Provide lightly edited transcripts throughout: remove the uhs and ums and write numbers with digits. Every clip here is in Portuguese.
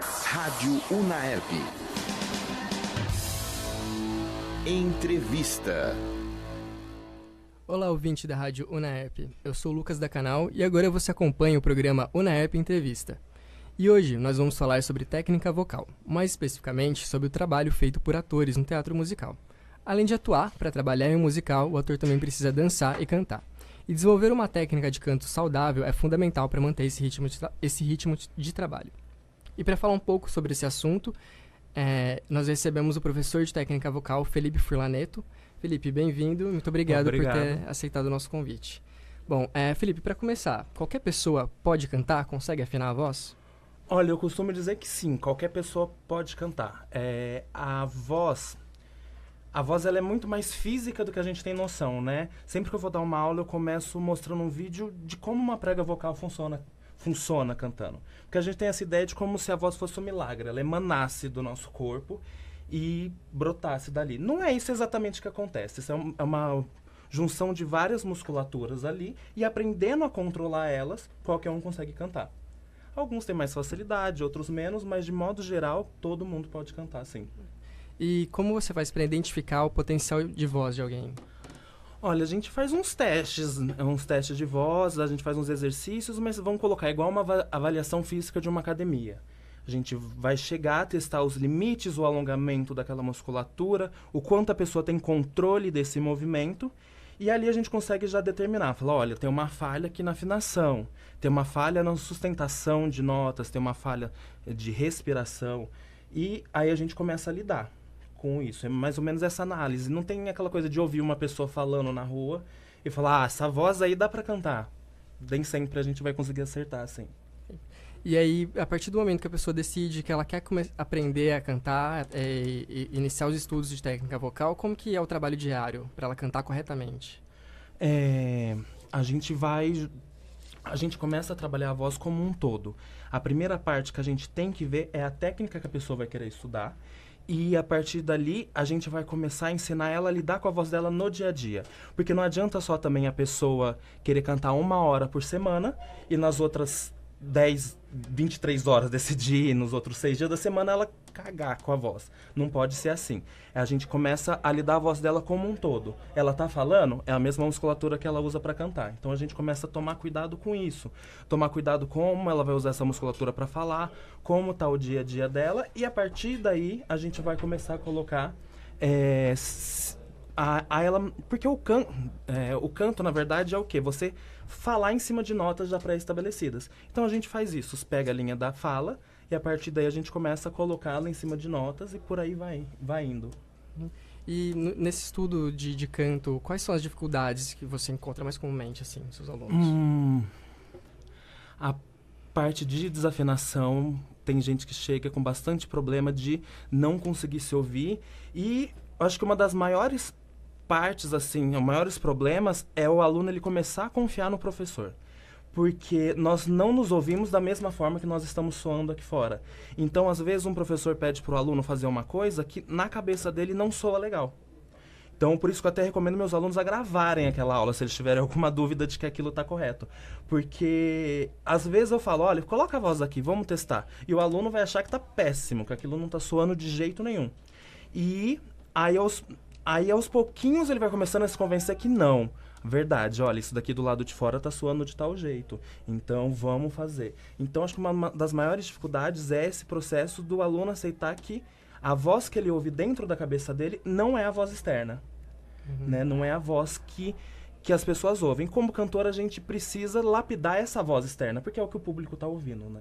Rádio Unaerp. Entrevista. Olá, ouvinte da Rádio Unaerp. Eu sou o Lucas da Canal e agora você acompanha o programa Unaerp Entrevista. E hoje nós vamos falar sobre técnica vocal, mais especificamente sobre o trabalho feito por atores no teatro musical. Além de atuar, para trabalhar em um musical, o ator também precisa dançar e cantar. E desenvolver uma técnica de canto saudável é fundamental para manter esse ritmo de trabalho. E para falar um pouco sobre esse assunto, nós recebemos o professor de técnica vocal, Felipe Furlaneto. Felipe, bem-vindo. Muito obrigado por ter aceitado o nosso convite. Bom, Felipe, para começar, qualquer pessoa pode cantar? Consegue afinar a voz? Olha, eu costumo dizer que sim, qualquer pessoa pode cantar. A voz ela é muito mais física do que a gente tem noção, né? Sempre que eu vou dar uma aula, eu começo mostrando um vídeo de como uma prega vocal funciona cantando. Porque a gente tem essa ideia de como se a voz fosse um milagre, ela emanasse do nosso corpo e brotasse dali. Não é isso exatamente que acontece, isso é uma junção de várias musculaturas ali e aprendendo a controlar elas, qualquer um consegue cantar. Alguns têm mais facilidade, outros menos, mas de modo geral, todo mundo pode cantar, sim. E como você faz para identificar o potencial de voz de alguém? Olha, a gente faz uns testes de voz, a gente faz uns exercícios, mas vamos colocar igual uma avaliação física de uma academia. A gente vai chegar a testar os limites, o alongamento daquela musculatura, o quanto a pessoa tem controle desse movimento, e ali a gente consegue já determinar, falar, olha, tem uma falha aqui na afinação, tem uma falha na sustentação de notas, tem uma falha de respiração, e aí a gente começa a lidar com isso. É mais ou menos essa análise. Não tem aquela coisa de ouvir uma pessoa falando na rua e falar, essa voz aí dá pra cantar. Nem sempre a gente vai conseguir acertar, assim. E aí, a partir do momento que a pessoa decide que ela quer aprender a cantar e iniciar os estudos de técnica vocal, como que é o trabalho diário para ela cantar corretamente? A gente começa a trabalhar a voz como um todo. A primeira parte que a gente tem que ver é a técnica que a pessoa vai querer estudar. E a partir dali, a gente vai começar a ensinar ela a lidar com a voz dela no dia a dia. Porque não adianta só também a pessoa querer cantar 1 hora por semana e nas outras 23 horas desse dia e nos outros 6 dias da semana ela cagar com a voz. Não pode ser assim. A gente começa a lidar a voz dela como um todo. Ela tá falando, é a mesma musculatura que ela usa para cantar. Então a gente começa a tomar cuidado com isso. Tomar cuidado como ela vai usar essa musculatura para falar, como tá o dia a dia dela. E a partir daí a gente vai começar a colocar ela, porque o canto, na verdade, é o quê? Você falar em cima de notas já pré-estabelecidas. Então a gente faz isso, pega a linha da fala e a partir daí a gente começa a colocá-la em cima de notas e por aí vai indo. E nesse estudo de canto, quais são as dificuldades que você encontra mais comumente, assim, nos seus alunos? A parte de desafinação, tem gente que chega com bastante problema de não conseguir se ouvir e acho que uma das maiores partes, assim, os maiores problemas é o aluno ele começar a confiar no professor. Porque nós não nos ouvimos da mesma forma que nós estamos soando aqui fora. Então, às vezes, um professor pede para o aluno fazer uma coisa que na cabeça dele não soa legal. Então, por isso que eu até recomendo meus alunos a gravarem aquela aula, se eles tiverem alguma dúvida de que aquilo está correto. Porque, às vezes, eu falo, olha, coloca a voz aqui, vamos testar. E o aluno vai achar que está péssimo, que aquilo não está soando de jeito nenhum. E aí, aos pouquinhos, ele vai começando a se convencer que não. Verdade, olha, isso daqui do lado de fora tá soando de tal jeito. Então, vamos fazer. Então, acho que uma das maiores dificuldades é esse processo do aluno aceitar que a voz que ele ouve dentro da cabeça dele não é a voz externa. Né? Não é a voz que as pessoas ouvem. Como cantor, a gente precisa lapidar essa voz externa, porque é o que o público tá ouvindo, né?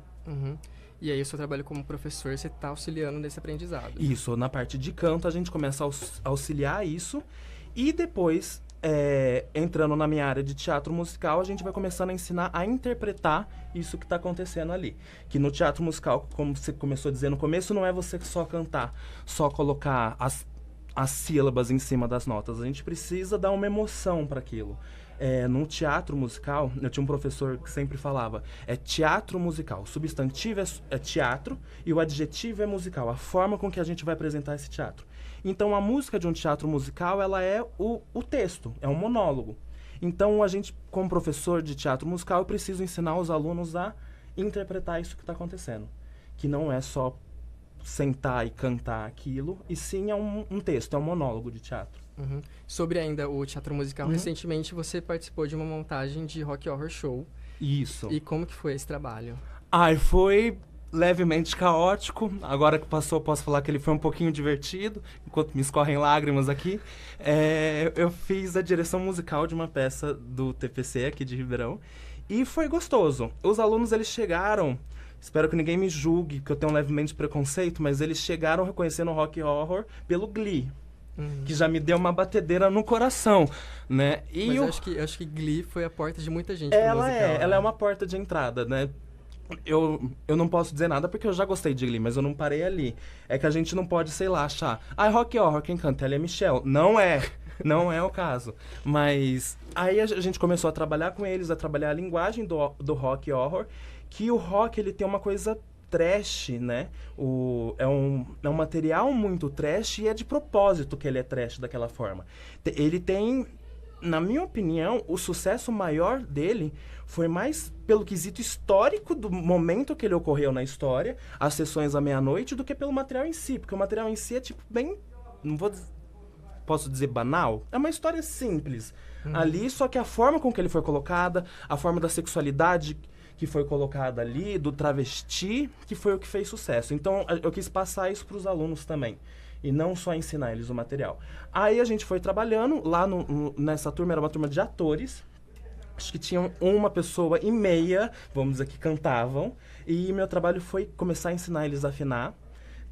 E aí, o seu trabalho como professor, você está auxiliando nesse aprendizado. Isso, na parte de canto, a gente começa a auxiliar isso e depois, entrando na minha área de teatro musical, a gente vai começando a ensinar a interpretar isso que está acontecendo ali. Que no teatro musical, como você começou a dizer no começo, não é você só cantar, só colocar as sílabas em cima das notas. A gente precisa dar uma emoção para aquilo. No teatro musical, eu tinha um professor que sempre falava, teatro musical. O substantivo é teatro e o adjetivo é musical, a forma com que a gente vai apresentar esse teatro. Então, a música de um teatro musical, ela é o texto, é um monólogo. Então, a gente, como professor de teatro musical, eu preciso ensinar os alunos a interpretar isso que está acontecendo. que não é só sentar e cantar aquilo, e sim é um texto, é um monólogo de teatro. Uhum. Sobre ainda o teatro musical, recentemente você participou de uma montagem de Rock Horror Show. Isso. E como que foi esse trabalho? Ai, foi levemente caótico. Agora que passou, posso falar que ele foi um pouquinho divertido, enquanto me escorrem lágrimas aqui. Eu fiz a direção musical de uma peça do TPC aqui de Ribeirão e foi gostoso. Os alunos, eles chegaram, espero que ninguém me julgue, que eu tenho levemente preconceito, mas eles chegaram reconhecendo o Rock Horror pelo Glee. Que já me deu uma batedeira no coração, né? E mas eu acho que Glee foi a porta de muita gente ela pro musical, ela é uma porta de entrada, né? Eu não posso dizer nada porque eu já gostei de Glee, mas eu não parei ali. É que a gente não pode, sei lá, achar... Rock Horror, quem canta? Ela é Michelle. Não é. Não é o caso. Mas aí a gente começou a trabalhar com eles, a trabalhar a linguagem do Rock Horror, que o rock, ele tem uma coisa trash, né? É um material muito trash e é de propósito que ele é trash daquela forma. Ele tem... Na minha opinião, o sucesso maior dele foi mais pelo quesito histórico do momento que ele ocorreu na história, as sessões à meia-noite, do que pelo material em si. Porque o material em si é, tipo, bem... Posso dizer banal? É uma história simples ali, só que a forma com que ele foi colocada, a forma da sexualidade que foi colocada ali, do travesti, que foi o que fez sucesso. Então, eu quis passar isso para os alunos também. E não só ensinar eles o material. Aí a gente foi trabalhando, lá nessa turma, era uma turma de atores. Acho que tinha uma pessoa e meia, vamos dizer, que cantavam. E meu trabalho foi começar a ensinar eles a afinar.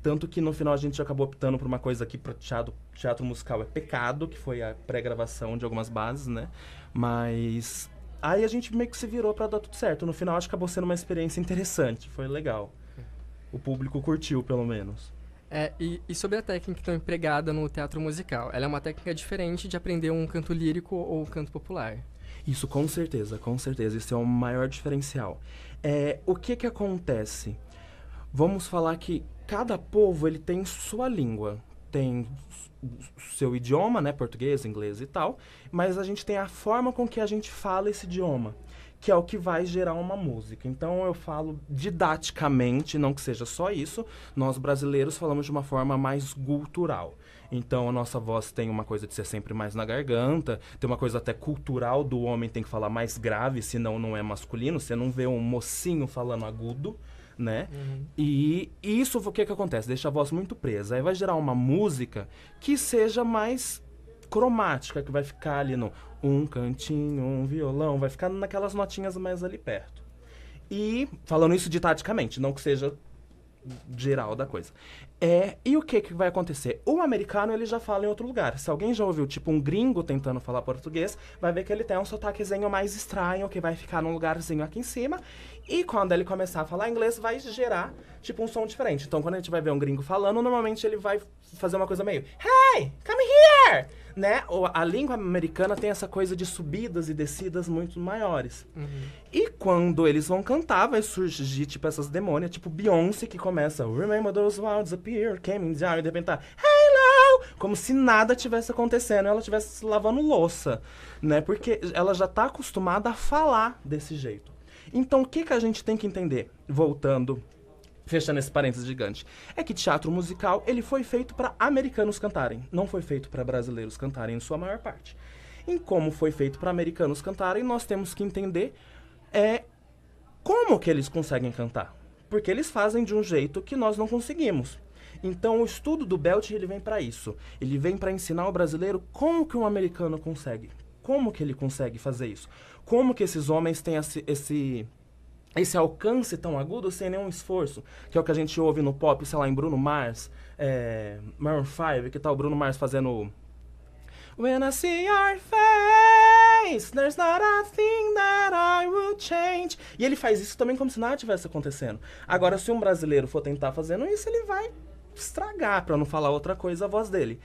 Tanto que no final a gente acabou optando por uma coisa que para teatro musical é pecado, que foi a pré-gravação de algumas bases, né? Mas aí a gente meio que se virou para dar tudo certo. No final acho que acabou sendo uma experiência interessante, foi legal. O público curtiu, pelo menos. E sobre a técnica então empregada no teatro musical, ela é uma técnica diferente de aprender um canto lírico ou um canto popular? Isso, com certeza. Esse é o maior diferencial. O que acontece? Vamos falar que cada povo, ele tem sua língua. Tem seu idioma, né? Português, inglês e tal. Mas a gente tem a forma com que a gente fala esse idioma, que é o que vai gerar uma música. Então, eu falo didaticamente, não que seja só isso, nós brasileiros falamos de uma forma mais gutural. Então, a nossa voz tem uma coisa de ser sempre mais na garganta, tem uma coisa até cultural do homem, tem que falar mais grave, senão não é masculino, você não vê um mocinho falando agudo, né? E isso, o que acontece? Deixa a voz muito presa. Aí vai gerar uma música que seja mais cromática, que vai ficar ali no um cantinho, um violão, vai ficar naquelas notinhas mais ali perto. E falando isso didaticamente, não que seja geral da coisa. E o que vai acontecer? O americano, ele já fala em outro lugar. Se alguém já ouviu, tipo, um gringo tentando falar português, vai ver que ele tem um sotaquezinho mais estranho, que vai ficar num lugarzinho aqui em cima. E quando ele começar a falar inglês, vai gerar, tipo, um som diferente. Então, quando a gente vai ver um gringo falando, normalmente ele vai fazer uma coisa meio Hey, come here! Né? A língua americana tem essa coisa de subidas e descidas muito maiores. E quando eles vão cantar, vai surgir, tipo, essas demônias, tipo Beyoncé, que começa Remember those words appear, came down, e de repente tá Hello! Como se nada tivesse acontecendo, ela estivesse lavando louça, né? Porque ela já tá acostumada a falar desse jeito. Então, o que a gente tem que entender? Voltando, fechando esse parênteses gigante, é que teatro musical, ele foi feito para americanos cantarem, não foi feito para brasileiros cantarem em sua maior parte. Em como foi feito para americanos cantarem, nós temos que entender como que eles conseguem cantar. Porque eles fazem de um jeito que nós não conseguimos. Então, o estudo do Belting, ele vem para isso. Ele vem para ensinar ao brasileiro como que um americano consegue. Como que ele consegue fazer isso? Como que esses homens têm esse alcance tão agudo sem nenhum esforço, que é o que a gente ouve no pop, sei lá, em Bruno Mars, Maroon 5, que tá o Bruno Mars fazendo When I see your face, there's not a thing that I will change. E ele faz isso também como se nada tivesse acontecendo. Agora, se um brasileiro for tentar fazendo isso, ele vai estragar, pra não falar outra coisa, a voz dele.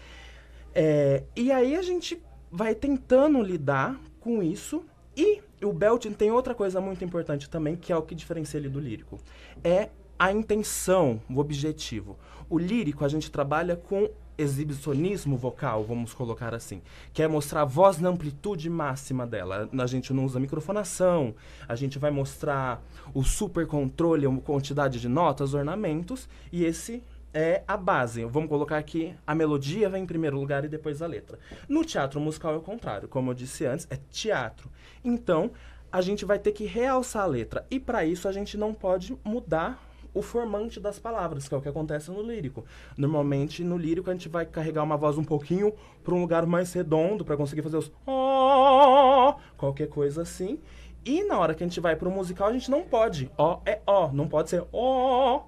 E aí a gente vai tentando lidar com isso. E o Belting tem outra coisa muito importante também, que é o que diferencia ele do lírico. É a intenção, o objetivo. O lírico, a gente trabalha com exibicionismo vocal, vamos colocar assim, que é mostrar a voz na amplitude máxima dela. A gente não usa microfonação, a gente vai mostrar o super controle, a quantidade de notas, ornamentos, e esse é a base. Vamos colocar aqui, a melodia vem em primeiro lugar e depois a letra. No teatro musical é o contrário, como eu disse antes, é teatro. Então, a gente vai ter que realçar a letra, e para isso a gente não pode mudar o formante das palavras, que é o que acontece no lírico. Normalmente, no lírico, a gente vai carregar uma voz um pouquinho para um lugar mais redondo, para conseguir fazer os ó, qualquer coisa assim. E na hora que a gente vai para o musical, a gente não pode. Ó é ó, não pode ser ó.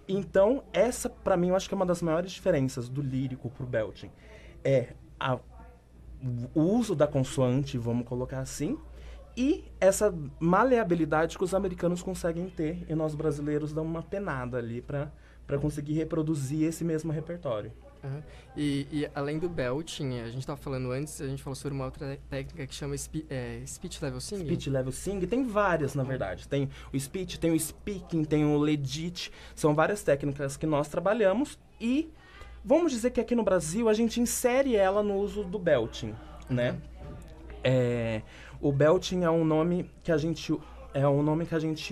Então, essa, para mim, eu acho que é uma das maiores diferenças do lírico pro belting. É o uso da consoante, vamos colocar assim, e essa maleabilidade que os americanos conseguem ter e nós brasileiros damos uma penada ali para conseguir reproduzir esse mesmo repertório. Uhum. E além do belting, a gente estava falando antes, a gente falou sobre uma outra técnica que chama speech level singing. Speech level singing, tem várias, na verdade. Tem o speech, tem o speaking, tem o legit. São várias técnicas que nós trabalhamos e vamos dizer que aqui no Brasil a gente insere ela no uso do belting, né? O belting é um nome que a gente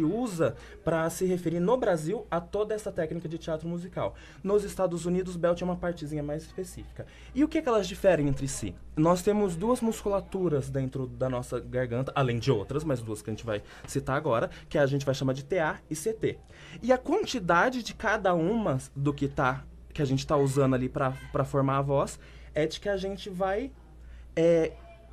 usa para se referir no Brasil a toda essa técnica de teatro musical. Nos Estados Unidos, belting é uma partezinha mais específica. E o que elas diferem entre si? Nós temos duas musculaturas dentro da nossa garganta, além de outras, mas duas que a gente vai citar agora, que a gente vai chamar de TA e CT. E a quantidade de cada uma do que a gente está usando ali para formar a voz é de que a gente vai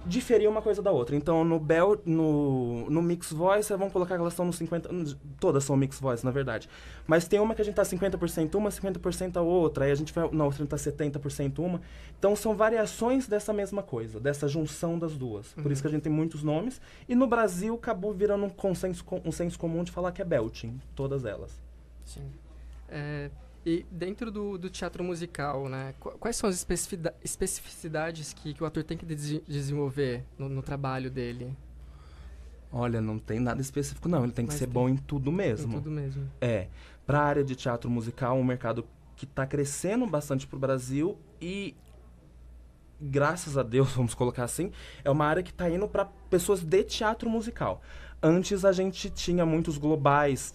diferir uma coisa da outra. Então, no mix voice, vamos colocar que elas estão no 50%... Todas são mix voice, na verdade. Mas tem uma que a gente tá 50% uma, 50% a outra. Aí a gente vai... Na outra tá 70% uma. Então, são variações dessa mesma coisa. Dessa junção das duas. Por isso que a gente tem muitos nomes. E no Brasil, acabou virando um senso comum de falar que é belting. Todas elas. Sim. E dentro do teatro musical, né, quais são as especificidades que o ator tem que desenvolver no trabalho dele? Olha, não tem nada específico, não. Ele tem que ser bom em tudo mesmo. Em tudo mesmo. Para a área de teatro musical, um mercado que está crescendo bastante para o Brasil e, graças a Deus, vamos colocar assim, é uma área que está indo para pessoas de teatro musical. Antes a gente tinha muitos globais,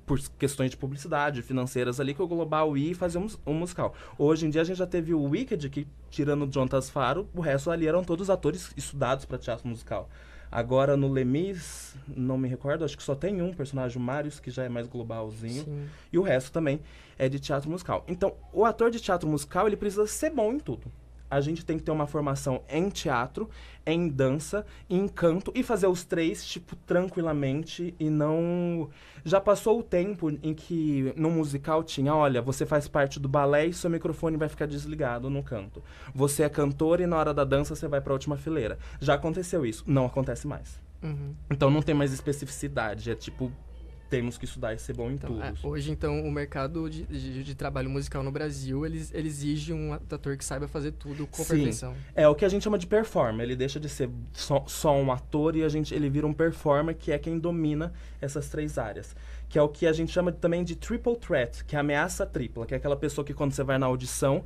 por questões de publicidade, financeiras ali, que o global ia fazer um musical. Hoje em dia a gente já teve o Wicked, que tirando o John Tasfaro, o resto ali eram todos atores estudados para teatro musical. Agora no Lemis, não me recordo, acho que só tem um personagem, o Marius, que já é mais globalzinho. Sim. E o resto também é de teatro musical. Então, o ator de teatro musical, ele precisa ser bom em tudo. A gente tem que ter uma formação em teatro, em dança, em canto e fazer os três, tipo, tranquilamente e não... Já passou o tempo em que no musical tinha, olha, você faz parte do balé e seu microfone vai ficar desligado no canto. Você é cantor e na hora da dança você vai para a última fileira. Já aconteceu isso, não acontece mais. Então não tem mais especificidade, é tipo... Temos que estudar e ser bom em tudo. Hoje, então, o mercado de trabalho musical no Brasil, ele exige um ator que saiba fazer tudo com perfeição. É o que a gente chama de performer. Ele deixa de ser só um ator e ele vira um performer, que é quem domina essas três áreas. Que é o que a gente chama também de triple threat, que é a ameaça tripla, que é aquela pessoa que quando você vai na audição...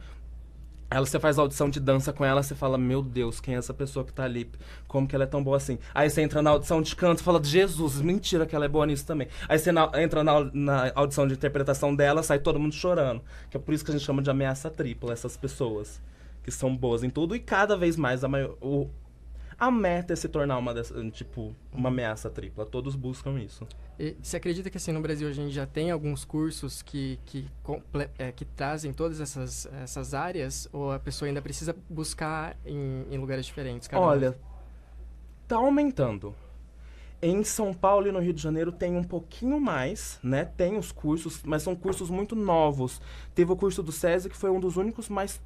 Você faz a audição de dança com ela, você fala, meu Deus, quem é essa pessoa que tá ali? Como que ela é tão boa assim? Aí você entra na audição de canto e fala, Jesus, mentira que ela é boa nisso também. Aí você entra na audição de interpretação dela, sai todo mundo chorando. Que é por isso que a gente chama de ameaça tripla, essas pessoas que são boas em tudo. E cada vez mais a meta é se tornar uma ameaça tripla. Todos buscam isso. E você acredita que assim no Brasil a gente já tem alguns cursos que trazem todas essas áreas? Ou a pessoa ainda precisa buscar em lugares diferentes? Olha, tá aumentando. Em São Paulo e no Rio de Janeiro tem um pouquinho mais, né? Tem os cursos, mas são cursos muito novos. Teve o curso do SESI, que foi um dos únicos mais...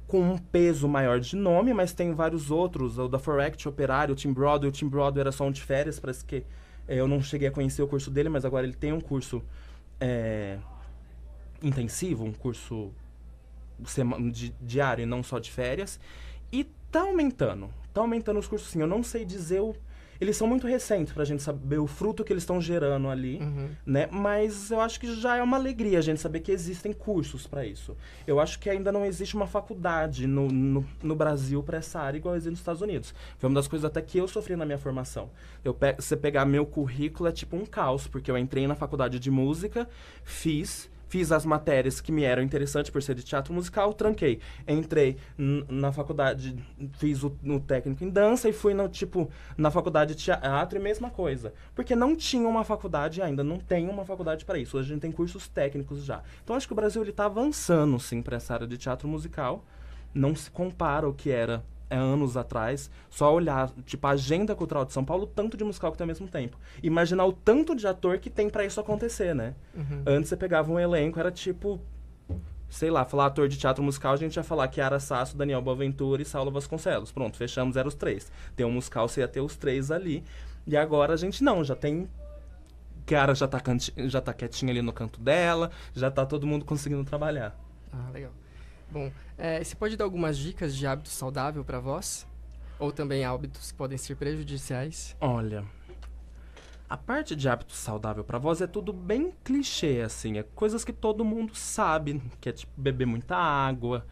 com um peso maior de nome, mas tem vários outros, o da Forex, Operário, o Team Broadway era só um de férias, parece que eu não cheguei a conhecer o curso dele, mas agora ele tem um curso intensivo, um curso diário e não só de férias, e tá aumentando os cursos sim, eu não sei dizer eles são muito recentes pra gente saber o fruto que eles estão gerando ali, né? Mas eu acho que já é uma alegria a gente saber que existem cursos para isso. Eu acho que ainda não existe uma faculdade no Brasil para essa área igual existe nos Estados Unidos. Foi uma das coisas até que eu sofri na minha formação. Você pegar meu currículo é tipo um caos, porque eu entrei na faculdade de música, fiz as matérias que me eram interessantes por ser de teatro musical, tranquei. Entrei na faculdade, fiz no técnico em dança e fui na faculdade de teatro e mesma coisa. Porque não tinha uma faculdade ainda, não tem uma faculdade para isso. Hoje a gente tem cursos técnicos já. Então acho que o Brasil está avançando, sim, para essa área de teatro musical. Não se compara ao que era anos atrás, só olhar, tipo, a agenda cultural de São Paulo, o tanto de musical que tem ao mesmo tempo. Imaginar o tanto de ator que tem pra isso acontecer, né? Antes você pegava um elenco, era tipo, sei lá, falar ator de teatro musical, a gente ia falar Chiara Sasso, Daniel Boaventura e Saulo Vasconcelos. Pronto, fechamos, eram os 3. Tem um musical, você ia ter os 3 ali. E agora a gente não, já tem... Chiara já tá quietinha ali no canto dela, já tá todo mundo conseguindo trabalhar. Ah, legal. Bom, você pode dar algumas dicas de hábito saudável para voz? Ou também hábitos que podem ser prejudiciais? Olha, a parte de hábito saudável para voz é tudo bem clichê, assim. É coisas que todo mundo sabe, que é tipo beber muita água,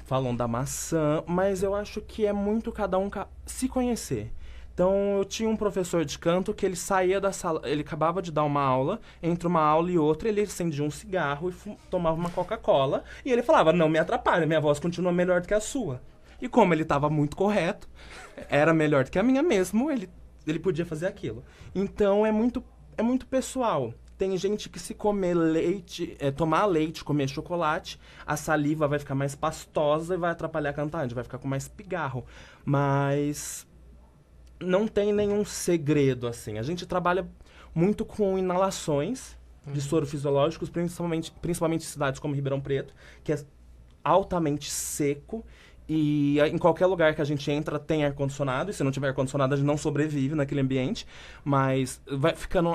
falam da maçã, mas eu acho que é muito cada um se conhecer. Então, eu tinha um professor de canto que ele saía da sala, ele acabava de dar uma aula, entre uma aula e outra, ele acendia um cigarro e tomava uma Coca-Cola, e ele falava, não me atrapalha, minha voz continua melhor do que a sua. E como ele estava muito correto, era melhor do que a minha mesmo, ele podia fazer aquilo. Então, é muito pessoal. Tem gente que se comer leite, tomar leite, comer chocolate, a saliva vai ficar mais pastosa e vai atrapalhar a cantar, a gente vai ficar com mais pigarro. Mas... não tem nenhum segredo, assim. A gente trabalha muito com inalações de soro fisiológicos, principalmente em cidades como Ribeirão Preto, que é altamente seco. E em qualquer lugar que a gente entra tem ar-condicionado. E se não tiver ar-condicionado, a gente não sobrevive naquele ambiente. Mas vai ficando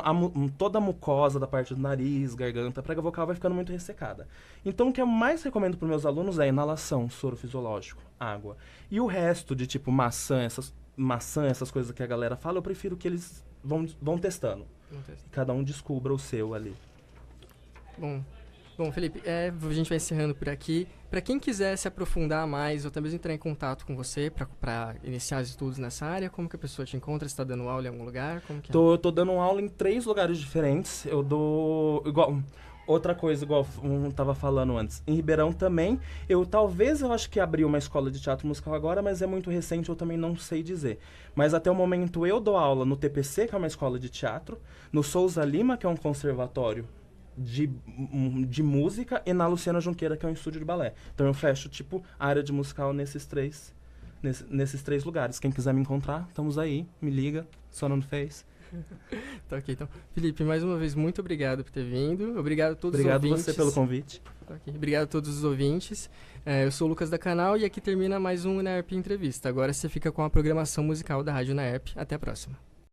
toda a mucosa da parte do nariz, garganta, a prega vocal vai ficando muito ressecada. Então, o que eu mais recomendo para os meus alunos é inalação, soro fisiológico, água. E o resto de tipo maçã, essas coisas que a galera fala, eu prefiro que eles vão testando. E cada um descubra o seu ali. Bom, Felipe, a gente vai encerrando por aqui. Para quem quiser se aprofundar mais ou até mesmo entrar em contato com você para iniciar os estudos nessa área, como que a pessoa te encontra? Você está dando aula em algum lugar? Como que é? Tô dando aula em 3 lugares diferentes. Eu dou... Outra coisa, igual eu tava falando antes. Em Ribeirão também, eu acho que abri uma escola de teatro musical agora, mas é muito recente, eu também não sei dizer. Mas até o momento eu dou aula no TPC, que é uma escola de teatro, no Souza Lima, que é um conservatório de música, e na Luciana Junqueira, que é um estúdio de balé. Então eu fecho, a área de musical nesses 3 lugares. Quem quiser me encontrar, estamos aí, me liga, só no Face. Tá ok, então. Felipe, mais uma vez, muito obrigado por ter vindo. Obrigado a todos os ouvintes. Obrigado você pelo convite. Tá ok, obrigado a todos os ouvintes. Eu sou o Lucas da Canal e aqui termina mais um UNAERP Entrevista. Agora você fica com a programação musical da Rádio UNAERP. Até a próxima.